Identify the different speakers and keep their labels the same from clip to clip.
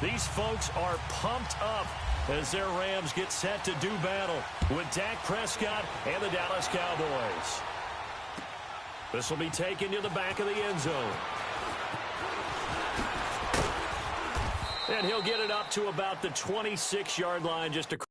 Speaker 1: These folks are pumped up as their Rams get set to do battle with Dak Prescott and the Dallas Cowboys. This will be taken to the back of the end zone. And he'll get it up to about the 26-yard line just across.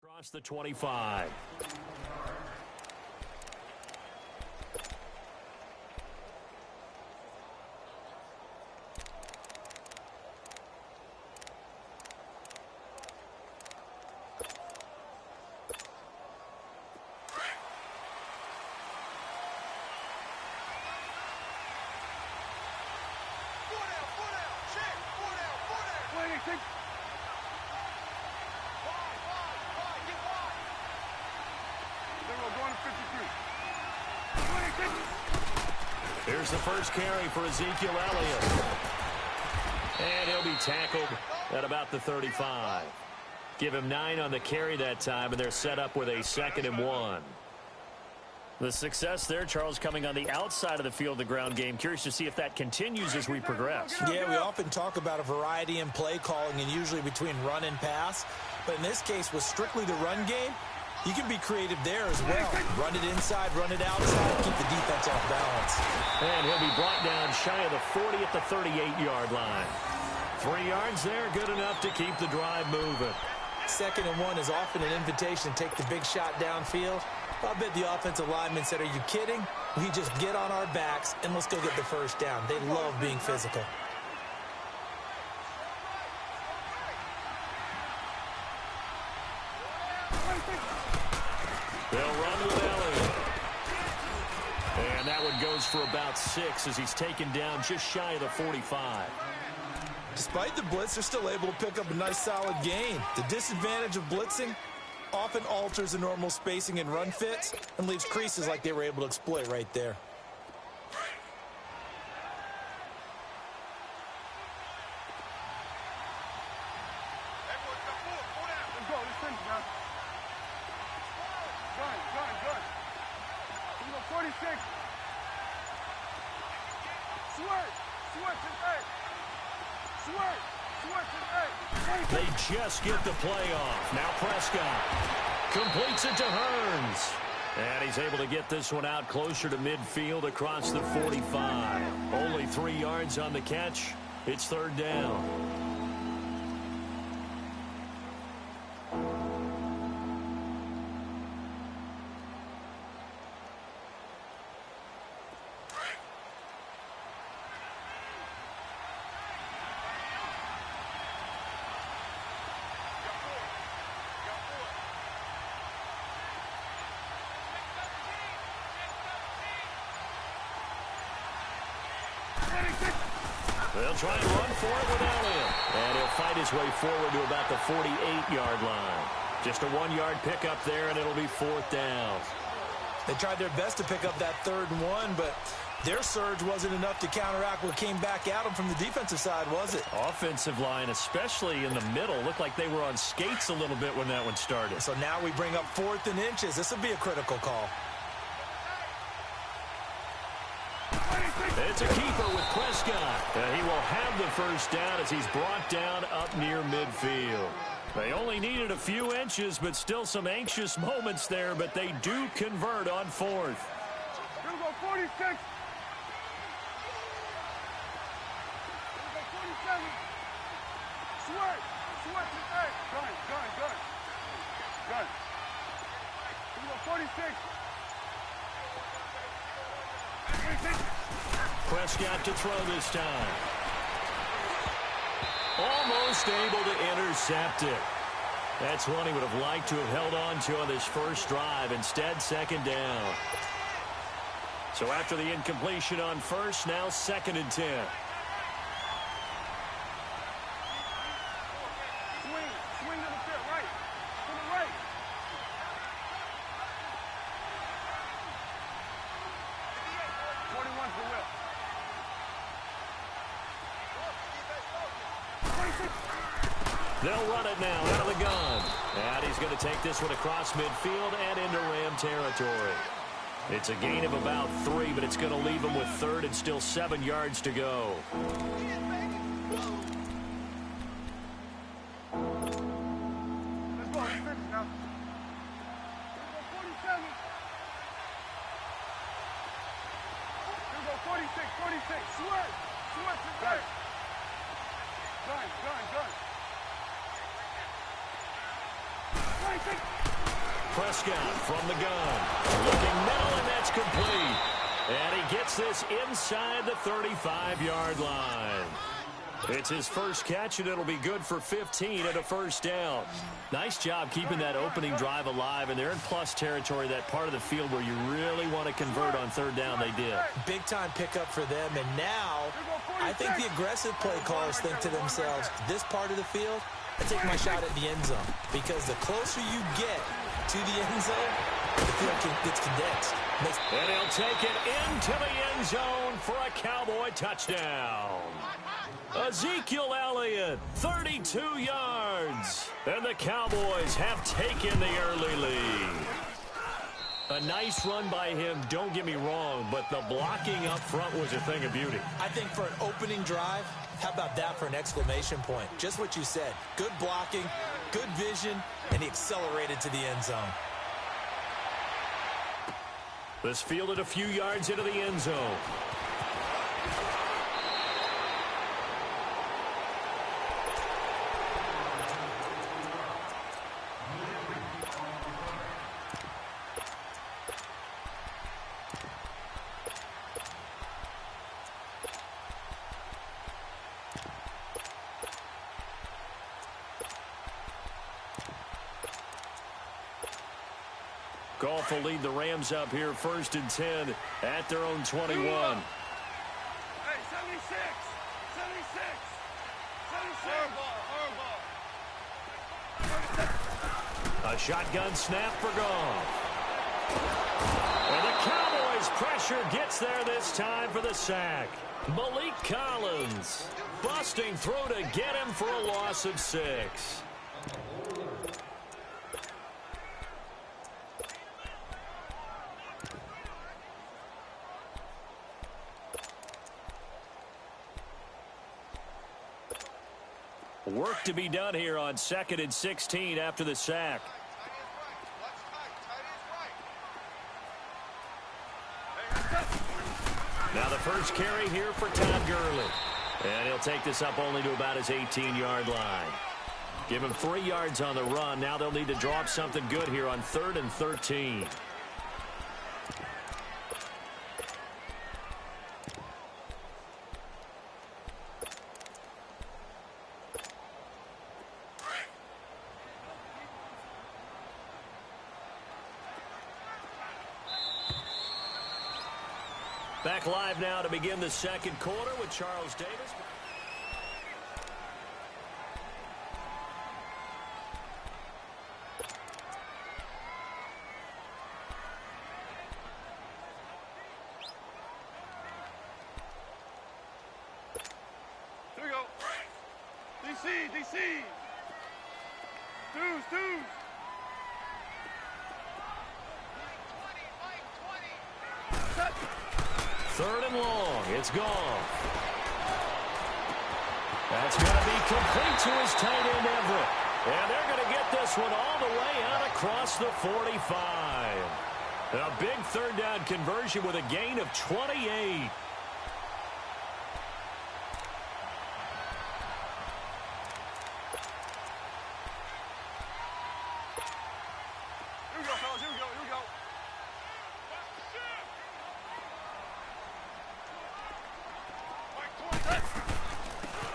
Speaker 1: Across the 25. Here's the first carry for Ezekiel Elliott. And he'll be tackled at about the 35. Give him 9 on the carry that time, and they're set up with a 2nd and 1. The success there, Charles, coming on the outside of the field, the ground game. Curious to see if that continues as we progress.
Speaker 2: Yeah, we often talk about a variety in play calling and usually between run and pass. But in this case, with strictly the run game, you can be creative there as well. Run it inside, run it outside, keep the defense off balance.
Speaker 1: And he'll be brought down shy of the 40 at the 38-yard line. 3 yards there, good enough to keep the drive moving.
Speaker 2: 2nd and 1 is often an invitation to take the big shot downfield. I bet the offensive lineman said, are you kidding? We just get on our backs and let's go get the first down. They love being physical.
Speaker 1: They'll run with Elliott. And that one goes for about 6 as he's taken down just shy of the 45.
Speaker 2: Despite the blitz, they're still able to pick up a nice solid gain. The disadvantage of blitzing often alters the normal spacing and run fits and leaves creases like they were able to exploit right there.
Speaker 1: They just get the play off. Now Prescott completes it to Hearns. And he's able to get this one out closer to midfield across the 45. Only 3 yards on the catch. It's 3rd down. They'll try and run for it with Elliott. And he'll fight his way forward to about the 48-yard line. Just a 1-yard pickup there, and it'll be 4th down.
Speaker 2: They tried their best to pick up that 3rd and 1, but their surge wasn't enough to counteract what came back at them from the defensive side, was it?
Speaker 1: Offensive line, especially in the middle, looked like they were on skates a little bit when that one started.
Speaker 2: So now we bring up 4th and inches. This will be a critical call.
Speaker 1: It's a keeper with Prescott. He will have the first down as he's brought down up near midfield. They only needed a few inches, but still some anxious moments there, but they do convert on 4th.
Speaker 3: Here we go, 46. Here we go, 47. Sweat. Hey, gun. Here we go, 46.
Speaker 1: Prescott to throw this time. Almost able to intercept it. That's one he would have liked to have held on to on this first drive. Instead, 2nd down. So after the incompletion on first, now 2nd and 10.
Speaker 3: Swing to the field, right. To the right. '21's the whip. 26.
Speaker 1: They'll run it now out of the gun. And he's going to take this one across midfield and into Ram territory. It's a gain of about 3, but it's going to leave him with 3rd and still 7 yards to go.
Speaker 3: Let's go. Let's finish now. Here we go, 47. Here we go, 46, 46. Sweat. Sweat to right. Gun. 26.
Speaker 1: Prescott from the gun. Looking middle, and that's complete. And he gets this inside the 35-yard line. It's his first catch, and it'll be good for 15 and a first down. Nice job keeping that opening drive alive, and they're in plus territory, that part of the field where you really want to convert on 3rd down. They did.
Speaker 2: Big-time pickup for them, and now I think the aggressive play callers think to themselves, this part of the field, I take my shot at the end zone, because the closer you get to the end zone, the field gets condensed.
Speaker 1: And he'll take it into the end zone for a Cowboy touchdown. Ezekiel Elliott, 32 yards. And the Cowboys have taken the early lead. A nice run by him, don't get me wrong, but the blocking up front was a thing of beauty.
Speaker 2: I think for an opening drive, how about that for an exclamation point? Just what you said. Good blocking, good vision, and he accelerated to the end zone.
Speaker 1: This fielded a few yards into the end zone. Goff will lead the Rams up here 1st and 10 at their own 21.
Speaker 3: Hey, 76. 76. 76.
Speaker 1: A shotgun snap for Goff. And the Cowboys' pressure gets there this time for the sack. Malik Collins busting through to get him for a loss of 6. Work to be done here on 2nd and 16 after the sack. Now the first carry here for Todd Gurley. And he'll take this up only to about his 18-yard line. Give him 3 yards on the run. Now they'll need to draw up something good here on 3rd and 13. Back live now to begin the second quarter with Charles Davis.
Speaker 3: Here we go. DC. Deuce.
Speaker 1: 3rd and long. It's gone. That's going to be complete to his tight end, Everett. And they're going to get this one all the way out across the 45. A big 3rd down conversion with a gain of 28.
Speaker 3: Here we go, fellas. Here we go.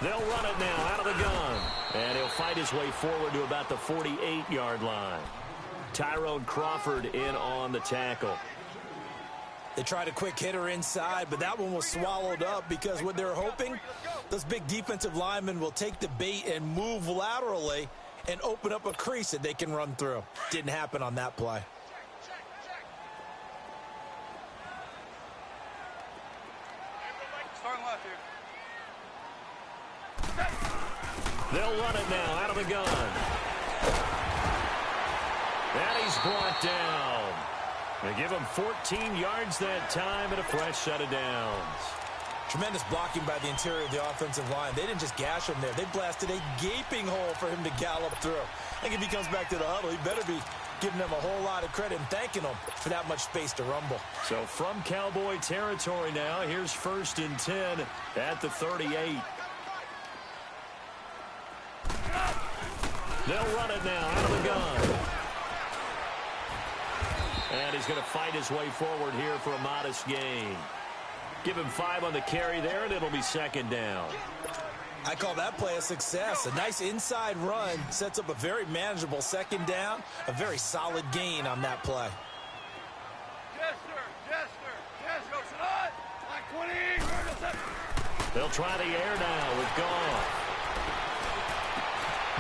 Speaker 1: They'll run it now out of the gun. And he'll fight his way forward to about the 48-yard line. Tyrone Crawford in on the tackle.
Speaker 2: They tried a quick hitter inside, but that one was swallowed up because what they're hoping, those big defensive linemen will take the bait and move laterally and open up a crease that they can run through. Didn't happen on that play.
Speaker 1: They'll run it now out of the gun. And he's brought down. They give him 14 yards that time and a fresh set of downs.
Speaker 2: Tremendous blocking by the interior of the offensive line. They didn't just gash him there. They blasted a gaping hole for him to gallop through. I think if he comes back to the huddle, he better be giving them a whole lot of credit and thanking them for that much space to rumble.
Speaker 1: So from Cowboy territory now, here's 1st and 10 at the 38. They'll run it now out of the gun. And he's going to fight his way forward here for a modest gain. Give him 5 on the carry there, and it'll be 2nd down.
Speaker 2: I call that play a success. A nice inside run sets up a very manageable 2nd down. A very solid gain on that play.
Speaker 3: Yes, sir. Yes, sir. Yes, go tonight. Like 20.
Speaker 1: They'll try the air now with Goff.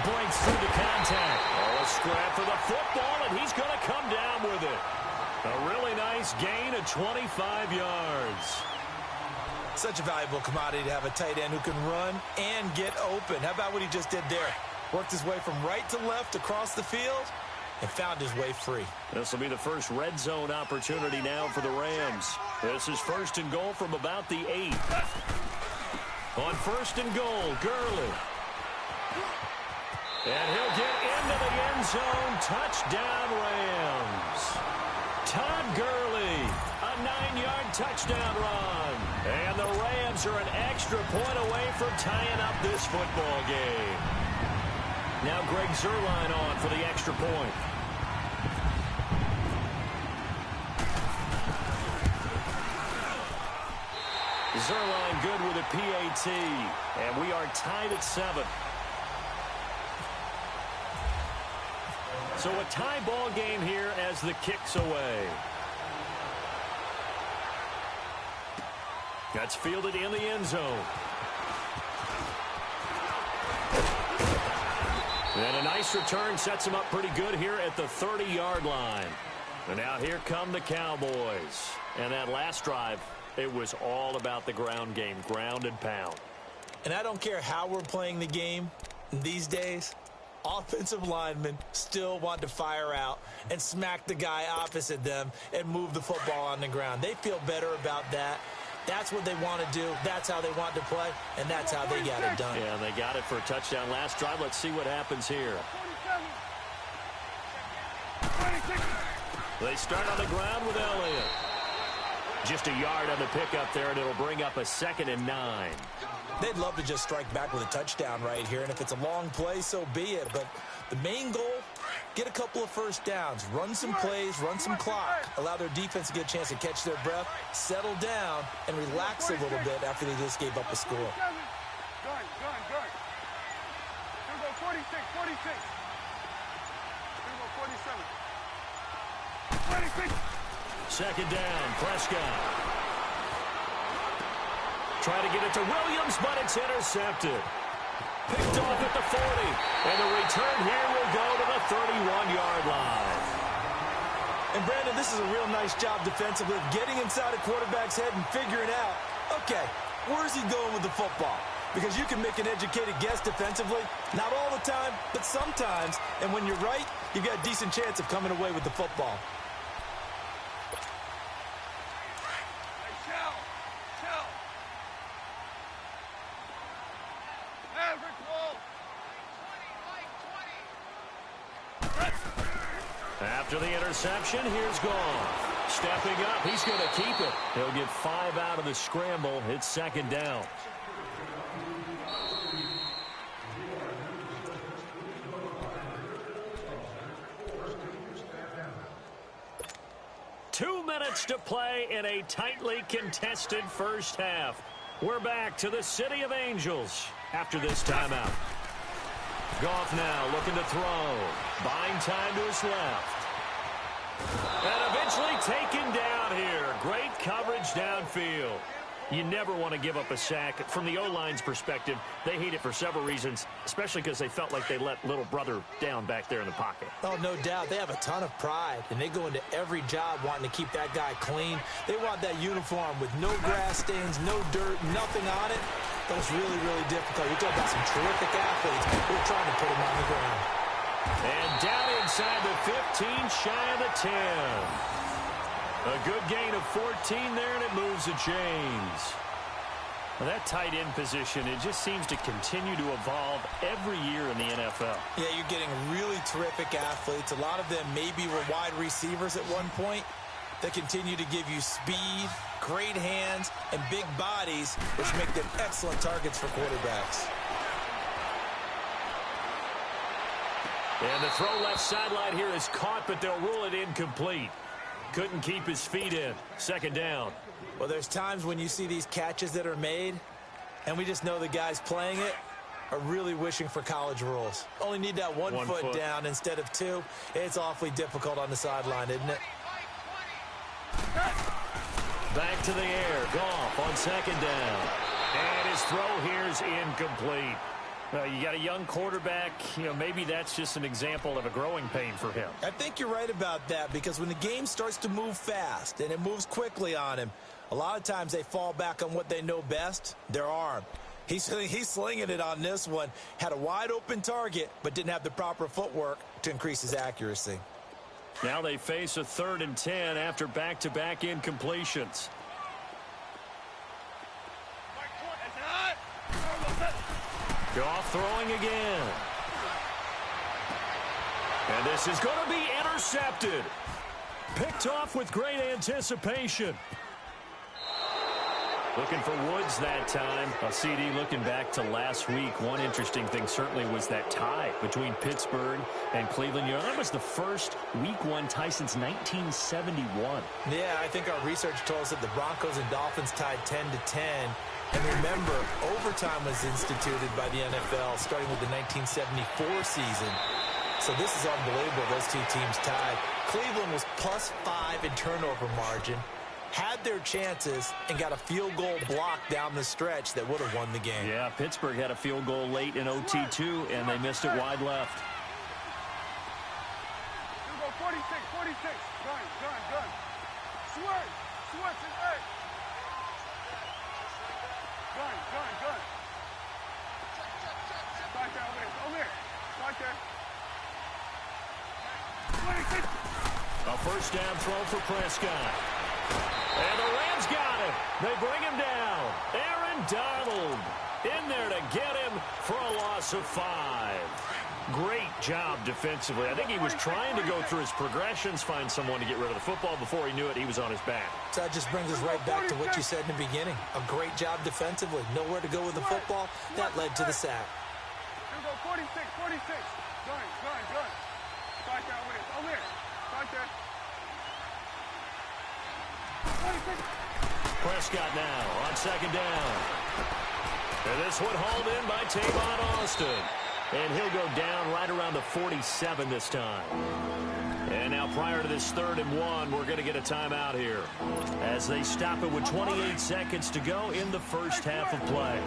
Speaker 1: Breaks through the contact. Oh, a scrap for the football, and he's going to come down with it. A really nice gain of 25 yards.
Speaker 2: Such a valuable commodity to have a tight end who can run and get open. How about what he just did there? Worked his way from right to left across the field and found his way free.
Speaker 1: This will be the first red zone opportunity now for the Rams. This is 1st and goal from about the 8. On 1st and goal, Gurley. And he'll get into the end zone. Touchdown, Rams. Todd Gurley, a 9-yard touchdown run. And the Rams are an extra point away from tying up this football game. Now Greg Zuerlein on for the extra point. Zuerlein good with a PAT. And we are tied at 7. So a tie ball game here as the kick's away. That's fielded in the end zone. And a nice return sets him up pretty good here at the 30-yard line. And now here come the Cowboys. And that last drive, it was all about the ground game, ground and pound.
Speaker 2: And I don't care how we're playing the game these days. Offensive linemen still want to fire out and smack the guy opposite them and move the football on the ground. They feel better about that. That's what they want to do. That's how they want to play, and that's how they got it done.
Speaker 1: Yeah, they got it for a touchdown last drive. Let's see what happens here. They start on the ground with Elliott. Just a yard on the pickup there, and it'll bring up a 2nd and 9.
Speaker 2: They'd love to just strike back with a touchdown right here, and if it's a long play, so be it. But the main goal, get a couple of first downs, run some plays, run some clock, allow their defense to get a chance to catch their breath, settle down, and relax a little bit after they just gave up a score.
Speaker 3: Gun. Here we go, 46. Here we go, 47.
Speaker 1: 2nd down, Prescott. Try to get it to Williams, but it's intercepted. Picked off at the 40. And the return here will go to the 31-yard line.
Speaker 2: And, Brandon, this is a real nice job defensively of getting inside a quarterback's head and figuring out, okay, where's he going with the football? Because you can make an educated guess defensively. Not all the time, but sometimes. And when you're right, you've got a decent chance of coming away with the football.
Speaker 1: After the interception, here's Goff. Stepping up, he's going to keep it. He'll get 5 out of the scramble. It's 2nd down. Two minutes to play in a tightly contested first half. We're back to the City of Angels after this timeout. Goff now looking to throw. Buying time to his left. And a eventually taken down here. Great coverage downfield. You never want to give up a sack. From the O-line's perspective, they hate it for several reasons, especially because they felt like they let little brother down back there in the pocket.
Speaker 2: Oh, no doubt. They have a ton of pride, and they go into every job wanting to keep that guy clean. They want that uniform with no grass stains, no dirt, nothing on it. But it's really, really difficult. You're talking about some terrific athletes. We're trying to put them on the ground.
Speaker 1: And down inside the 15, shy of the 10. A good gain of 14 there, and it moves the chains. Well, that tight end position, it just seems to continue to evolve every year in the NFL.
Speaker 2: Yeah, you're getting really terrific athletes. A lot of them maybe were wide receivers at one point. They continue to give you speed, great hands, and big bodies, which make them excellent targets for quarterbacks.
Speaker 1: And the throw left sideline here is caught, but they'll rule it incomplete. Couldn't keep his feet in. Second down.
Speaker 2: Well, there's times when you see these catches that are made, and we just know the guys playing it are really wishing for college rules. Only need that one foot down instead of two. It's awfully difficult on the sideline, isn't it?
Speaker 1: Back to the air. Goff on second down. And his throw here is incomplete. You got a young quarterback, maybe that's just an example of a growing pain for him.
Speaker 2: I think you're right about that, because when the game starts to move fast and it moves quickly on him, a lot of times they fall back on what they know best, their arm. He's slinging it on this one. Had a wide open target, but didn't have the proper footwork to increase his accuracy.
Speaker 1: Now they face a 3rd and 10 after back-to-back incompletions. Goff throwing again. And this is going to be intercepted. Picked off with great anticipation. Looking for Woods that time. A CD looking back to last week. One interesting thing certainly was that tie between Pittsburgh and Cleveland. That was the first Week 1 tie since 1971.
Speaker 2: Yeah, I think our research told us that the Broncos and Dolphins tied 10-10. And remember, overtime was instituted by the NFL starting with the 1974 season. So this is unbelievable, those two teams tied. Cleveland was +5 in turnover margin, had their chances, and got a field goal block down the stretch that would have won the game.
Speaker 1: Yeah, Pittsburgh had a field goal late in OT too, and they missed it wide left.
Speaker 3: You go 46, 46. Gun. Switch and eight. Gun. Back there, over here. Back there. 26.
Speaker 1: A first down throw for Prescott. And the Rams got him. They bring him down. Aaron Donald in there to get him for a loss of 5. Great job defensively. I think he was trying to go through his progressions, find someone to get rid of the football. Before he knew it, he was on his back.
Speaker 2: So that just brings us right back to what you said in the beginning. A great job defensively. Nowhere to go with the football. That led to the sack.
Speaker 3: You go 46. Gun. Back there, over here. Back there. 26.
Speaker 1: Prescott now on second down. And this one hauled in by Tavon Austin. And he'll go down right around the 47 this time. And now prior to this 3rd and 1, we're going to get a timeout here as they stop it with 28 seconds to go in the first half of play.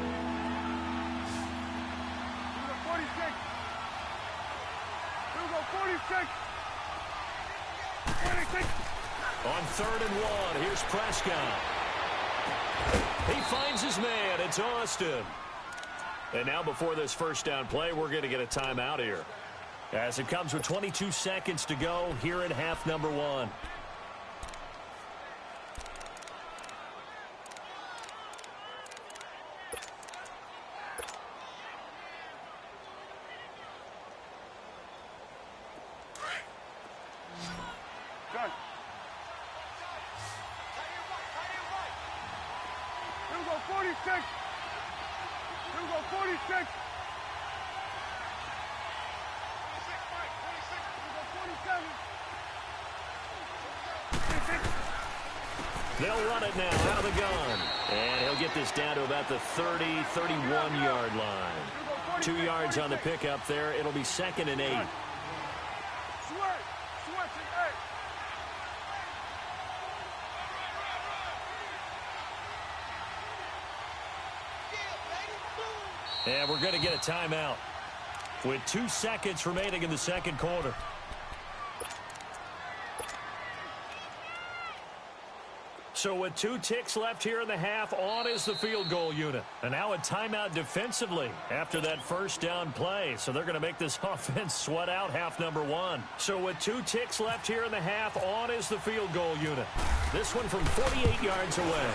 Speaker 3: 46. 26.
Speaker 1: On 3rd and 1, here's Prescott. He finds his man. It's Austin. And now before this first down play, we're going to get a timeout here, as it comes with 22 seconds to go here in half number 1.
Speaker 3: Gun. You go 46. You go 46. 46, Mike. 46. You go 47. 46.
Speaker 1: They'll run it now out of the gun. And he'll get this down to about the 30-31-yard line. 2 yards on the pickup there. It'll be 2nd and 8.
Speaker 3: Switch and eight.
Speaker 1: And we're going to get a timeout with 2 seconds remaining in the second quarter. So with 2 ticks left here in the half, on is the field goal unit. And now a timeout defensively after that first down play. So they're going to make this offense sweat out half number 1. So with 2 ticks left here in the half, on is the field goal unit. This one from 48 yards away.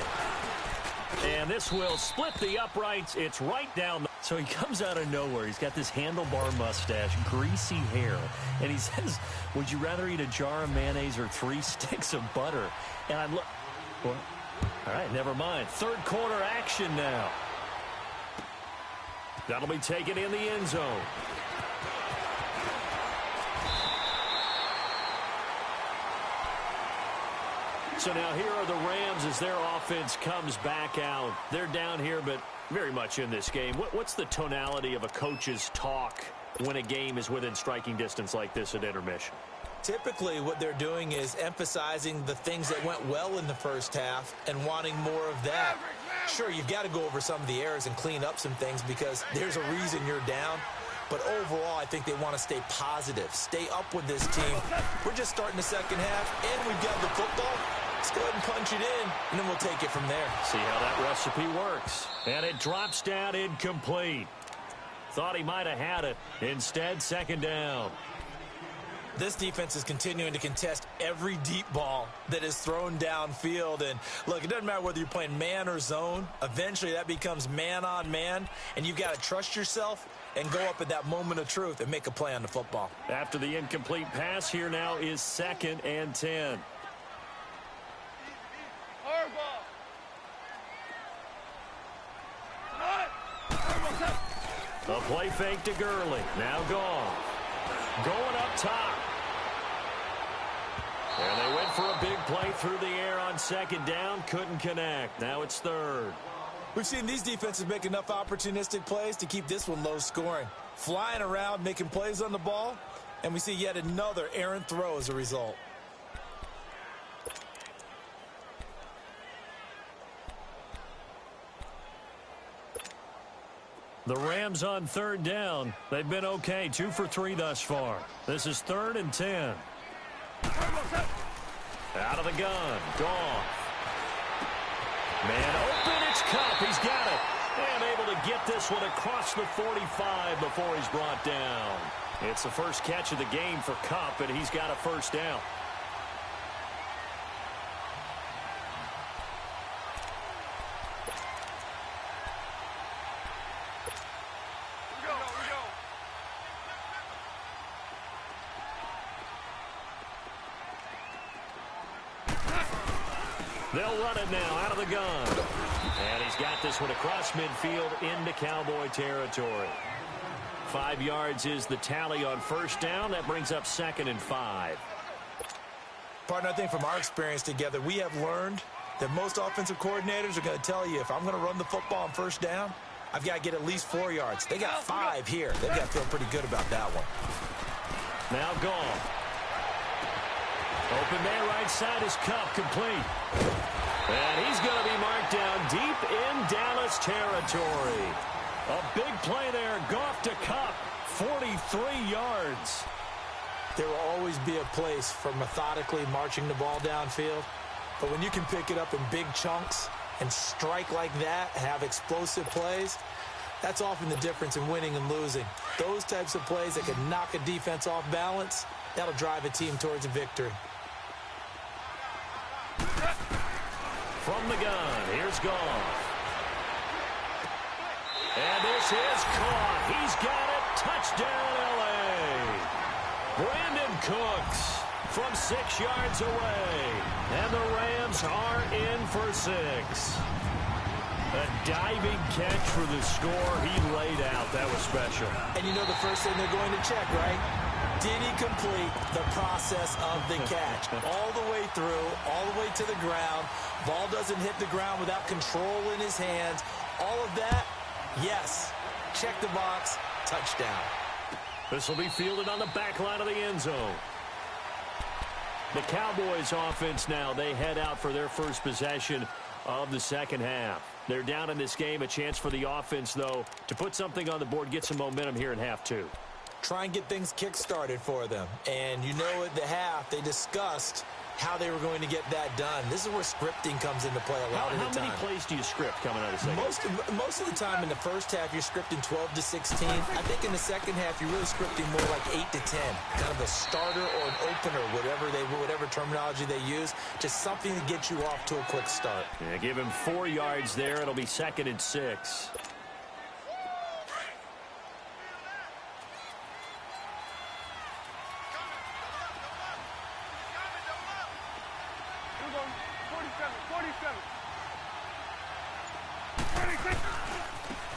Speaker 1: And this will split the uprights. It's right down. So he comes out of nowhere. He's got this handlebar mustache, greasy hair. And he says, would you rather eat a jar of mayonnaise or 3 sticks of butter? And I look. Well, all right, never mind. Third quarter action now. That'll be taken in the end zone. So now here are the Rams as their offense comes back out. They're down here, but very much in this game. What's the tonality of a coach's talk when a game is within striking distance like this at intermission?
Speaker 2: Typically, what they're doing is emphasizing the things that went well in the first half and wanting more of that. Sure, you've got to go over some of the errors and clean up some things because there's a reason you're down. But overall, I think they want to stay positive, stay up with this team. We're just starting the second half, and we've got the football. Let's go ahead and punch it in, and then we'll take it from there.
Speaker 1: See how that recipe works. And it drops down incomplete. Thought he might have had it. Instead, second down.
Speaker 2: This defense is continuing to contest every deep ball that is thrown downfield. And, look, it doesn't matter whether you're playing man or zone. Eventually, that becomes man on man, and you've got to trust yourself and go up at that moment of truth and make a play on the football.
Speaker 1: After the incomplete pass, here now is 2nd and 10. A play fake to Gurley. Now gone. Going up top. And they went for a big play through the air on second down. Couldn't connect. Now it's third.
Speaker 2: We've seen these defenses make enough opportunistic plays to keep this one low scoring. Flying around, making plays on the ball, and we see yet another errant throw as a result.
Speaker 1: The Rams on third down. They've been okay. 2 for 3 thus far. This is 3rd and 10. Out of the gun. Goff. Man open. It's Kupp. He's got it. And able to get this one across the 45 before he's brought down. It's the first catch of the game for Kupp, and he's got a first down. They'll run it now out of the gun. And he's got this one across midfield into Cowboy territory. 5 yards is the tally on first down. That brings up 2nd and 5.
Speaker 2: Partner, I think from our experience together, we have learned that most offensive coordinators are going to tell you if I'm going to run the football on first down, I've got to get at least 4 yards. They got 5 here. They've got to feel pretty good about that one.
Speaker 1: Now gone. Open man right side is Kupp, complete. And he's going to be marked down deep in Dallas territory. A big play there. Goff to Kupp, 43 yards.
Speaker 2: There will always be a place for methodically marching the ball downfield. But when you can pick it up in big chunks and strike like that, have explosive plays, that's often the difference in winning and losing. Those types of plays that can knock a defense off balance, that'll drive a team towards a victory.
Speaker 1: From the gun, here's Goff. And this is caught. He's got it. Touchdown, L.A. Brandon Cooks from 6 yards away. And the Rams are in for 6. A diving catch for the score. He laid out. That was special.
Speaker 2: And you know the first thing they're going to check, right? Did he complete the process of the catch? All the way through, all the way to the ground. Ball doesn't hit the ground without control in his hands. All of that, yes. Check the box, touchdown.
Speaker 1: This will be fielded on the back line of the end zone. The Cowboys offense now, they head out for their first possession of the second half. They're down in this game. A chance for the offense, though, to put something on the board, get some momentum here in half two.
Speaker 2: Try and get things kick-started for them. And you know at the half, they discussed how they were going to get that done. This is where scripting comes into play a lot of the time.
Speaker 1: How many plays do you script coming out of the second half?
Speaker 2: Most of the time in the first half, you're scripting 12 to 16. I think in the second half, you're really scripting more like 8 to 10. Kind of a starter or an opener, whatever terminology they use. Just something to get you off to a quick start.
Speaker 1: Yeah, give him 4 yards there. It'll be 2nd and 6.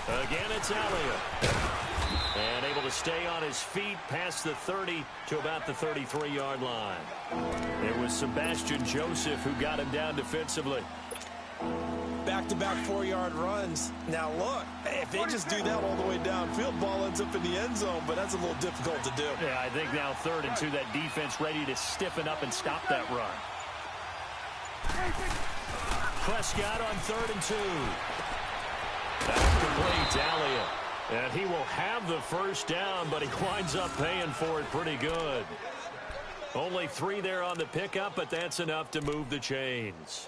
Speaker 1: Again, it's Elliott. And able to stay on his feet past the 30 to about the 33-yard line. It was Sebastian Joseph who got him down defensively.
Speaker 2: Back-to-back 4-yard runs. Now, look, if they just do that all the way downfield, ball ends up in the end zone, but that's a little difficult to do.
Speaker 1: Yeah, I think now 3rd and 2, that defense ready to stiffen up and stop that run. Prescott on 3rd and 2. That's complete to Elliott. And he will have the first down, but he winds up paying for it pretty good. Only 3 there on the pickup, but that's enough to move the chains.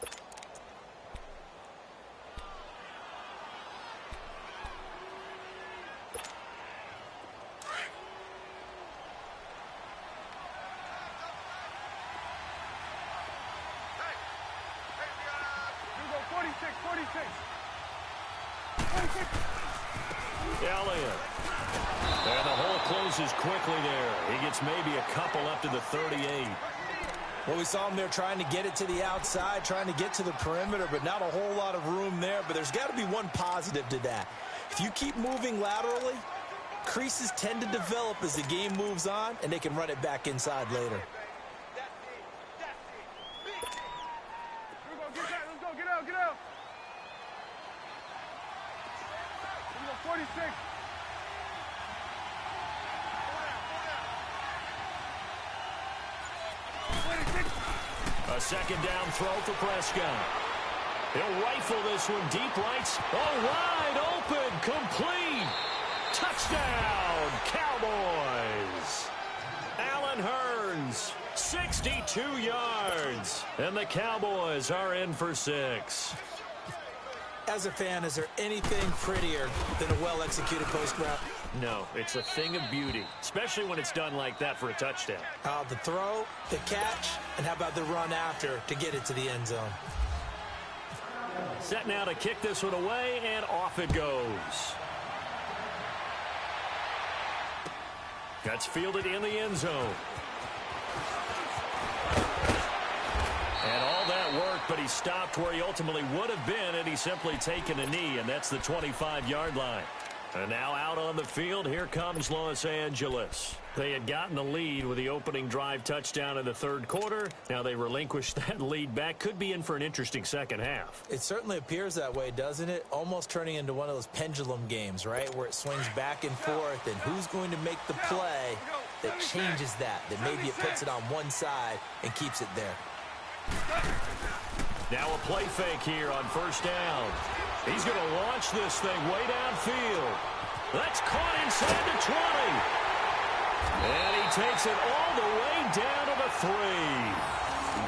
Speaker 1: Elliott. And the hole closes quickly there. He gets maybe a couple up to the 38.
Speaker 2: Well, we saw him there trying to get it to the outside, trying to get to the perimeter, but not a whole lot of room there. But there's got to be one positive to that. If you keep moving laterally, creases tend to develop as the game moves on, and they can run it back inside later.
Speaker 3: Let's go, get out. 46.
Speaker 1: A second down throw for Prescott. He'll rifle this one deep right. Oh, wide open, complete. Touchdown, Cowboys. Allen Hurns, 62 yards. And the Cowboys are in for 6.
Speaker 2: As a fan, is there anything prettier than a well-executed post route?
Speaker 1: No, it's a thing of beauty, especially when it's done like that for a touchdown.
Speaker 2: The throw, the catch, and how about the run after to get it to the end zone?
Speaker 1: Set now to kick this one away, and off it goes. That's fielded in the end zone. And all that work, but he stopped where he ultimately would have been, and he's simply taken a knee, and that's the 25-yard line. And now out on the field, here comes Los Angeles. They had gotten the lead with the opening drive touchdown in the 3rd quarter. Now they relinquished that lead back. Could be in for an interesting second half.
Speaker 2: It certainly appears that way, doesn't it? Almost turning into one of those pendulum games, right, where it swings back and forth, and who's going to make the play that changes that maybe it puts it on one side and keeps it there.
Speaker 1: Now a play fake here on 1st down. He's going to launch this thing way downfield. That's caught inside the 20. And he takes it all the way down to the 3.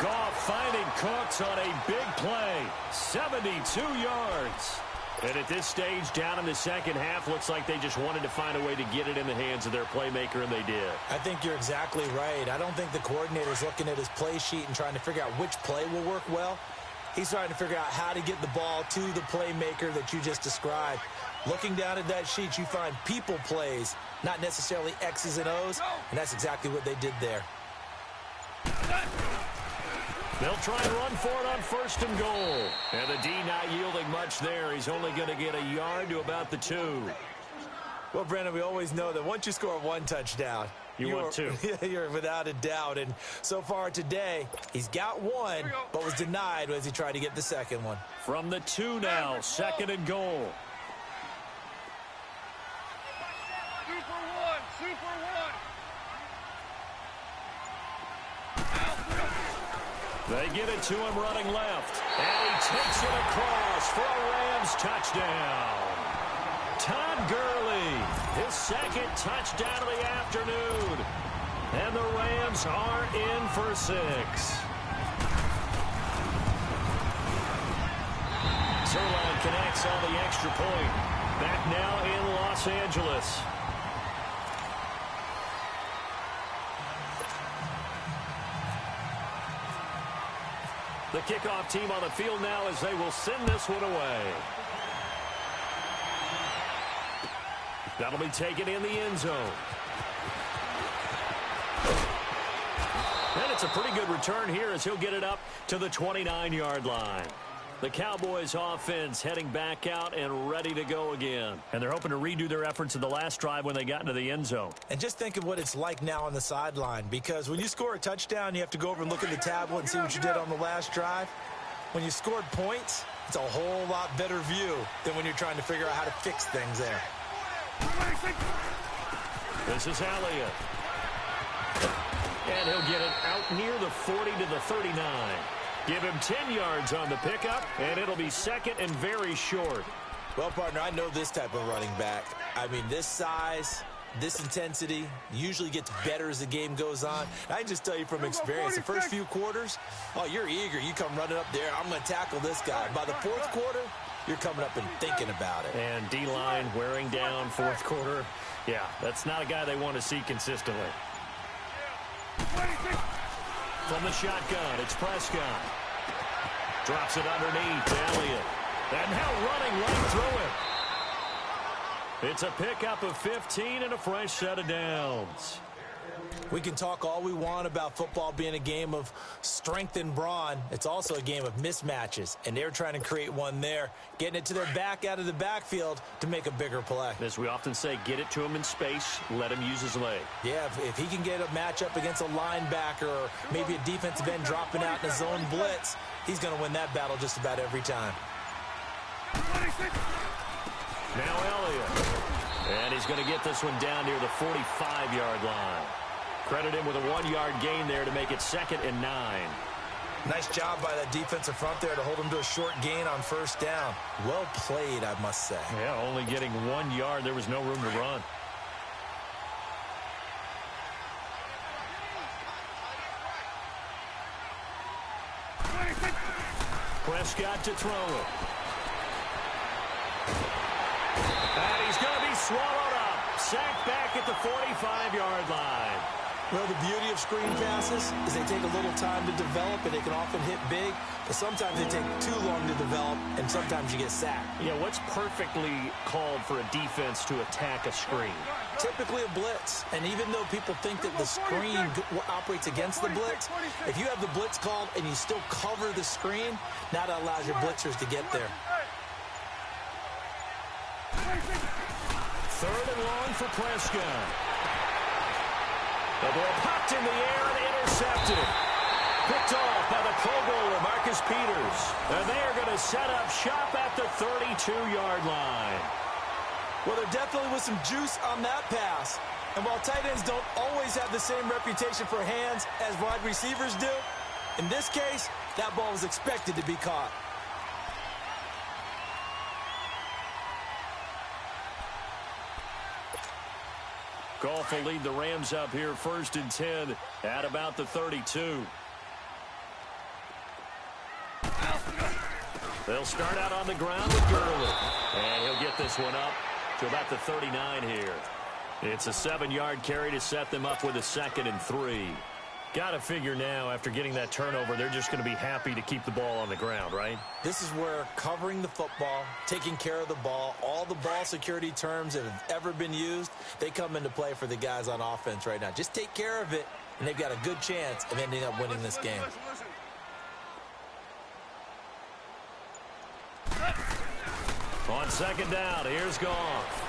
Speaker 1: Goff finding Cooks on a big play. 72 yards. And at this stage, down in the second half, looks like they just wanted to find a way to get it in the hands of their playmaker, and they did.
Speaker 2: I think you're exactly right. I don't think the coordinator's looking at his play sheet and trying to figure out which play will work well. He's trying to figure out how to get the ball to the playmaker that you just described. Looking down at that sheet, you find people plays, not necessarily X's and O's, and that's exactly what they did there.
Speaker 1: They'll try and run for it on 1st and goal. And the D not yielding much there. He's only going to get a yard to about the 2.
Speaker 2: Well, Brandon, we always know that once you score one touchdown,
Speaker 1: you want 2.
Speaker 2: You're without a doubt. And so far today, he's got one, but was denied as he tried to get the second one.
Speaker 1: From the 2 now, 2nd and goal.
Speaker 3: Super 1.
Speaker 1: They give it to him running left. And he takes it across for a Rams touchdown. Todd Gurley, his second touchdown of the afternoon. And the Rams are in for 6. Zerline connects on the extra point. Back now in Los Angeles. The kickoff team on the field now as they will send this one away. That'll be taken in the end zone. And it's a pretty good return here as he'll get it up to the 29-yard line. The Cowboys offense heading back out and ready to go again. And they're hoping to redo their efforts in the last drive when they got into the end zone.
Speaker 2: And just think of what it's like now on the sideline, because when you score a touchdown, you have to go over and look at the tablet and see what you did on the last drive. When you scored points, it's a whole lot better view than when you're trying to figure out how to fix things there.
Speaker 1: This is Elliott. And he'll get it out near the 40 to the 39. Give him 10 yards on the pickup, and it'll be second and very short.
Speaker 2: Well, partner, I know this type of running back. I mean, this size, this intensity usually gets better as the game goes on. I can just tell you from experience, the first few quarters, oh, you're eager. You come running up there, I'm going to tackle this guy. By the fourth quarter, you're coming up and thinking about it.
Speaker 1: And D-line wearing down fourth quarter. Yeah, that's not a guy they want to see consistently. From the shotgun, it's Prescott. Drops it underneath to Elliott. And now running right through it. It's a pickup of 15 and a fresh set of downs.
Speaker 2: We can talk all we want about football being a game of strength and brawn. It's also a game of mismatches, and they're trying to create one there, getting it to their back out of the backfield to make a bigger play.
Speaker 1: As we often say, get it to him in space, let him use his leg.
Speaker 2: Yeah, if he can get a matchup against a linebacker or maybe a defensive end dropping out in a zone blitz, he's going to win that battle just about every time.
Speaker 1: Now Elliott. And he's going to get this one down near the 45-yard line. Credit him with a 1-yard gain there to make it 2nd and 9.
Speaker 2: Nice job by that defensive front there to hold him to a short gain on first down. Well played, I must say.
Speaker 1: Yeah, only getting 1 yard. There was no room to run. Prescott to throw it. And he's going to be swallowed up. Sacked back at the 45-yard line.
Speaker 2: Well, the beauty of screen passes is they take a little time to develop, and they can often hit big, but sometimes they take too long to develop, and sometimes you get sacked.
Speaker 1: Yeah, what's perfectly called for a defense to attack a screen?
Speaker 2: Typically a blitz, and even though people think that the screen operates against the blitz, if you have the blitz called and you still cover the screen, now that allows your blitzers to get there.
Speaker 1: 3rd and long for Prescott. The ball popped in the air and intercepted. Picked off by the Pro Bowler, Marcus Peters. And they are going to set up shop at the 32-yard line.
Speaker 2: Well, there definitely was some juice on that pass. And while tight ends don't always have the same reputation for hands as wide receivers do, in this case, that ball was expected to be caught.
Speaker 1: Goff will lead the Rams up here 1st and 10 at about the 32. They'll start out on the ground with Gurley. And he'll get this one up to about the 39 here. It's a 7-yard carry to set them up with a 2nd and 3. Got to figure now, after getting that turnover, they're just going to be happy to keep the ball on the ground, right?
Speaker 2: This is where covering the football, taking care of the ball, all the ball security terms that have ever been used, they come into play for the guys on offense right now. Just take care of it, and they've got a good chance of ending up winning this game.
Speaker 1: On 2nd down, here's Goff.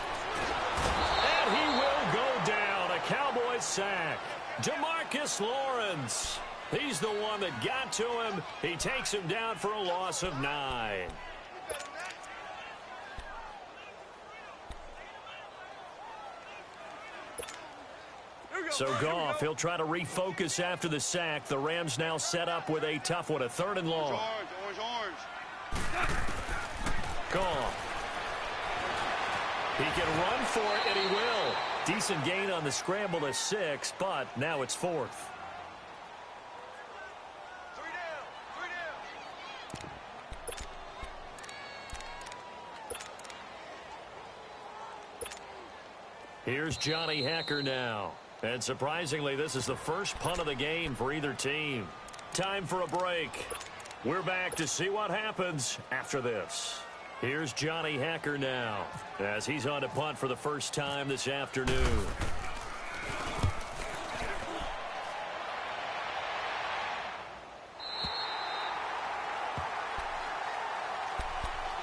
Speaker 1: And he will go down. A Cowboys sack. Jamarcus Lawrence. He's the one that got to him. He takes him down for a loss of 9.
Speaker 3: You
Speaker 1: So Goff, he'll try to refocus after the sack. The Rams now set up with a tough one, a 3rd and long. Goff. He can run for it, and he will. Decent gain on the scramble to 6, but now it's 4th. Here's Johnny Hacker now. And surprisingly, this is the first punt of the game for either team. Time for a break. We're back to see what happens after this. Here's Johnny Hacker now as he's on to punt for the first time this afternoon.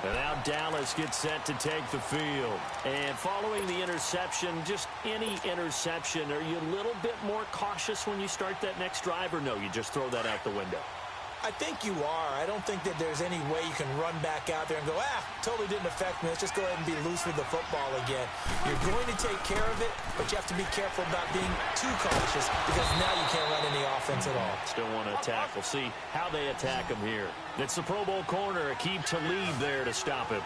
Speaker 1: And now Dallas gets set to take the field. And following the interception, just any interception, are you a little bit more cautious when you start that next drive, or no, you just throw that out the window?
Speaker 2: I think you are. I don't think that there's any way you can run back out there and go, totally didn't affect me. Let's just go ahead and be loose with the football again. You're going to take care of it, but you have to be careful about being too cautious because now you can't run any offense at all.
Speaker 1: Still want to attack. We'll see how they attack him here. It's the Pro Bowl corner, Aqib Talib there to stop him.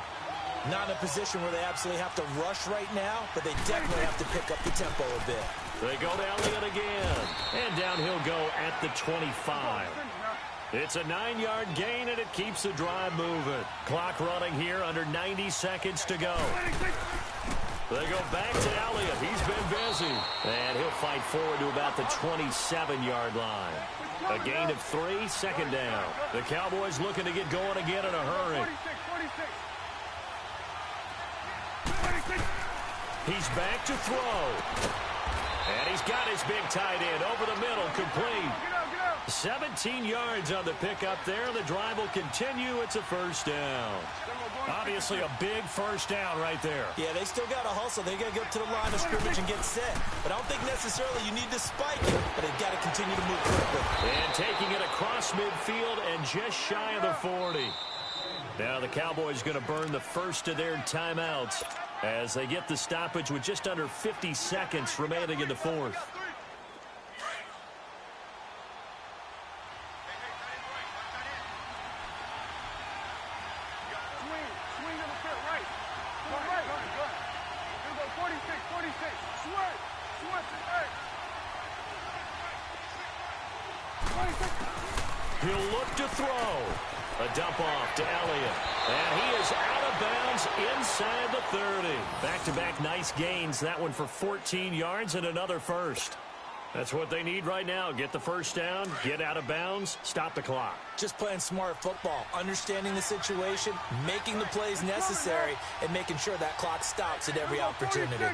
Speaker 2: Not in a position where they absolutely have to rush right now, but they definitely have to pick up the tempo a bit.
Speaker 1: They go to Elliott again. And down he'll go at the 25. It's a 9-yard gain, and it keeps the drive moving. Clock running here, under 90 seconds to go. They go back to Elliott. He's been busy. And he'll fight forward to about the 27-yard line. A gain of 3, 2nd down. The Cowboys looking to get going again in a hurry. He's back to throw. And he's got his big tight end over the middle, complete. 17 yards on the pickup there. The drive will continue. It's a 1st down. Obviously a big 1st down right there.
Speaker 2: Yeah, they still got to hustle. They got to get to the line of scrimmage and get set. But I don't think necessarily you need to spike it, but they've got to continue to move quickly.
Speaker 1: And taking it across midfield and just shy of the 40. Now the Cowboys going to burn the first of their timeouts as they get the stoppage with just under 50 seconds remaining in the 4th. He'll look to throw. A dump off to Elliott. And he is out of bounds inside the 30. Back-to-back nice gains. That one for 14 yards and another 1st. That's what they need right now. Get the 1st down, get out of bounds, stop the clock.
Speaker 2: Just playing smart football, understanding the situation, making the plays necessary, and making sure that clock stops at every opportunity.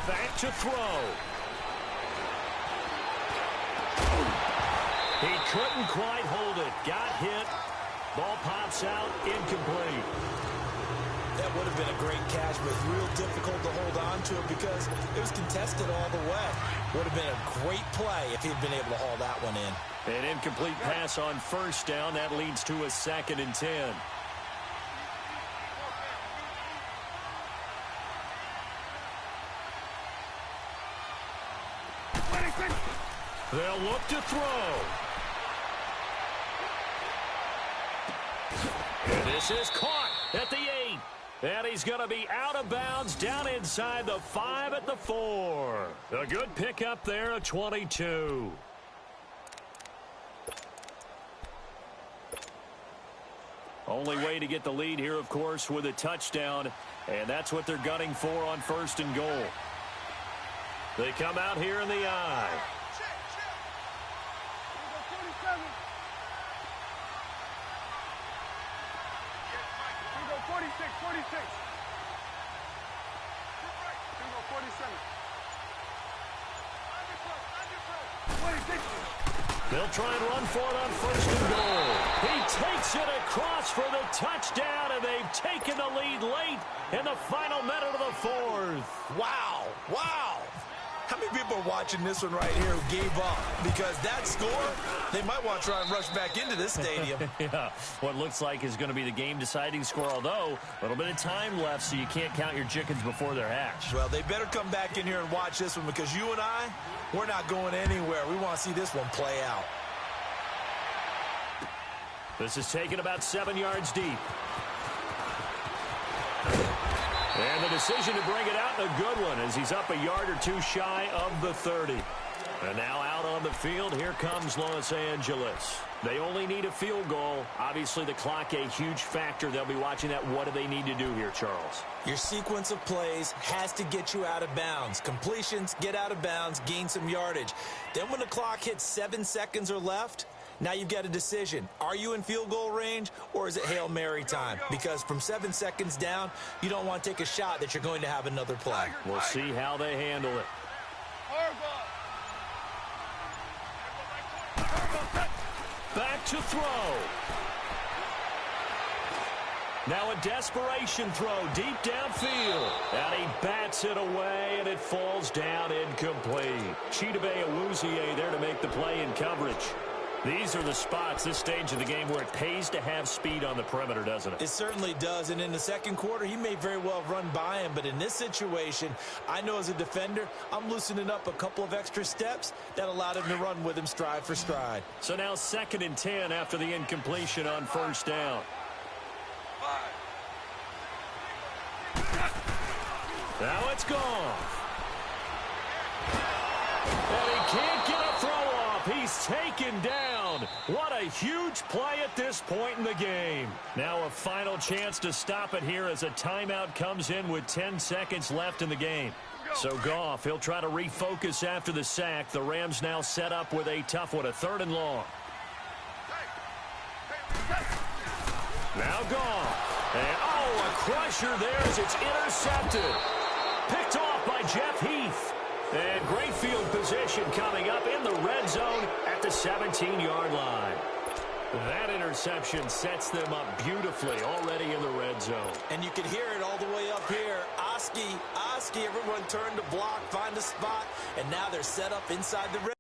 Speaker 1: Back to throw. He couldn't quite hold it. Got hit. Ball pops out. Incomplete.
Speaker 2: That would have been a great catch, but it's real difficult to hold on to it because it was contested all the way. Would have been a great play if he'd been able to haul that one in.
Speaker 1: An incomplete pass on 1st down. That leads to a 2nd and 10. They'll look to throw. And this is caught at the 8. And he's going to be out of bounds down inside the 5 at the 4. A good pickup there, a 22. Only way to get the lead here, of course, with a touchdown. And that's what they're gunning for on 1st and goal. They come out here in the eye. They'll try and run for it on 1st and goal. He takes it across for the touchdown, and they've taken the lead late in the final minute of the 4th.
Speaker 2: Wow. Wow. How many people are watching this one right here who gave up? Because that score, they might want to try and rush back into this stadium.
Speaker 1: Yeah, what looks like is going to be the game-deciding score, although a little bit of time left, so you can't count your chickens before they're hatched.
Speaker 2: Well, they better come back in here and watch this one because you and I, we're not going anywhere. We want to see this one play out.
Speaker 1: This is taken about 7 yards deep. And the decision to bring it out, a good one, as he's up a yard or two shy of the 30. And now out on the field, here comes Los Angeles. They only need a field goal. Obviously, the clock a huge factor. They'll be watching that. What do they need to do here, Charles?
Speaker 2: Your sequence of plays has to get you out of bounds. Completions, get out of bounds, gain some yardage. Then when the clock hits 7 seconds or left, now you've got a decision. Are you in field goal range or is it Hail Mary time? Because from 7 seconds down, you don't want to take a shot that you're going to have another play.
Speaker 1: We'll see how they handle it. Back to throw. Now a desperation throw deep downfield. And he bats it away, and it falls down incomplete. Chidobe Awuzie there to make the play in coverage. These are the spots, this stage of the game, where it pays to have speed on the perimeter, doesn't it?
Speaker 2: It certainly does, and in the second quarter, he may very well run by him, but in this situation, I know as a defender, I'm loosening up a couple of extra steps that allowed him to run with him stride for stride.
Speaker 1: So now 2nd and 10 after the incompletion on first down. Now it's gone. And he can't get a throw off. He's taken down. What a huge play at this point in the game. Now a final chance to stop it here as a timeout comes in with 10 seconds left in the game. So Goff, he'll try to refocus after the sack. The Rams now set up with a tough one, a 3rd and long. Now Goff. And, oh, a crusher there as it's intercepted. Picked off by Jeff Heath. And great field position coming up in the red zone at the 17-yard line. That interception sets them up beautifully already in the red zone.
Speaker 2: And you can hear it all the way up here. Oski, everyone turn to block, find a spot, and now they're set up inside the red